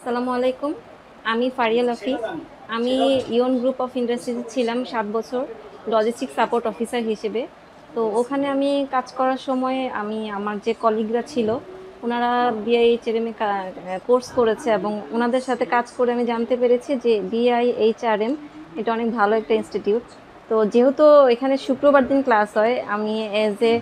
আসসালামু আলাইকুম। আমি ফারিয়া লাফি। আমি ইয়ন গ্রুপ অফ ইন্ডাস্ট্রিজে ছিলাম ৭ বছর লজিস্টিক সাপোর্ট অফিসার হিসেবে। তো ওখানে আমি কাজ করার সময় আমি আমার যে কলিগরা ছিল, ওনারা বিআইএইচআরএম এ কোর্স করেছে এবং ওনাদের সাথে কাজ করে আমি জানতে পেরেছি যে বিআইএইচআরএম এটা অনেক ভালো একটা ইনস্টিটিউট। তো যেহেতু এখানে শুক্রবার দিন ক্লাস হয়, আমি এজ এ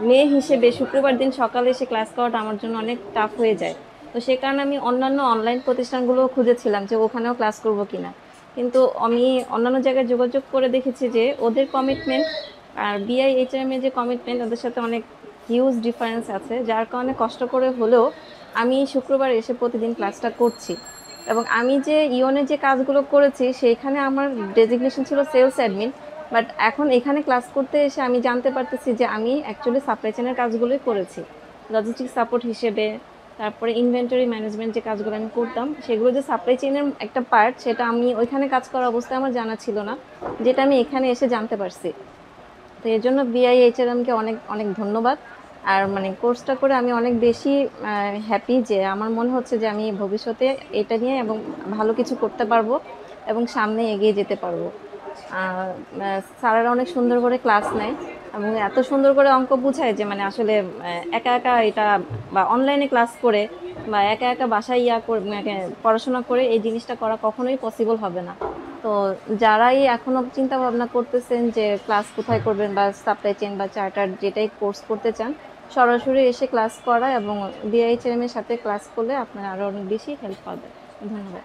মেয়ে হিসেবে শুক্রবার দিন সকালে এসে ক্লাস করাটা আমার জন্য অনেক টাফ হয়ে যায়। তো সে কারণে আমি অন্যান্য অনলাইন প্রতিষ্ঠানগুলোও খুঁজেছিলাম যে ওখানেও ক্লাস করব কিনা। কিন্তু আমি অন্যান্য জায়গায় যোগাযোগ করে দেখেছি যে ওদের কমিটমেন্ট আর বিআইএইচআরএম এর যে কমিটমেন্ট ওদের সাথে অনেক হিউজ ডিফারেন্স আছে, যার কারণে কষ্ট করে হলেও আমি শুক্রবার এসে প্রতিদিন ক্লাসটা করছি। এবং আমি যে ইওনে যে কাজগুলো করেছি সেইখানে আমার ডেজিগনেশন ছিল সেলস অ্যাডমিন, বাট এখন এখানে ক্লাস করতে এসে আমি জানতে পারতেছি যে আমি অ্যাকচুয়ালি সাপ্লাই চেনের কাজগুলোই করেছি লজিস্টিক সাপোর্ট হিসেবে। তারপরে ইনভেন্টরি ম্যানেজমেন্ট যে কাজগুলো আমি করতাম সেগুলো যে সাপ্লাই চেইনের একটা পার্ট, সেটা আমি ওইখানে কাজ করা অবস্থায় আমার জানা ছিল না, যেটা আমি এখানে এসে জানতে পারছি। তো এর জন্য বিআইএইচআরএমকে অনেক অনেক ধন্যবাদ। আর মানে কোর্সটা করে আমি অনেক বেশি হ্যাপি, যে আমার মনে হচ্ছে যে আমি ভবিষ্যতে এটা নিয়ে এবং ভালো কিছু করতে পারবো এবং সামনে এগিয়ে যেতে পারবো। স্যারেরা অনেক সুন্দর করে ক্লাস নেয় এবং এত সুন্দর করে অঙ্ক বুঝায় যে মানে আসলে একা একা এটা বা অনলাইনে ক্লাস করে বা একা একা বাসায় মানে পড়াশোনা করে এই জিনিসটা করা কখনোই পসিবল হবে না। তো যারাই এখনো চিন্তা ভাবনা করতেছেন যে ক্লাস কোথায় করবেন বা সাপ্লাই চেইন বা চার্টার যেটাই কোর্স করতে চান, সরাসরি এসে ক্লাস করা এবং বিআইএইচএম এর সাথে ক্লাস করলে আপনার আরো অনেক বেশি হেল্প পাবে। ধন্যবাদ।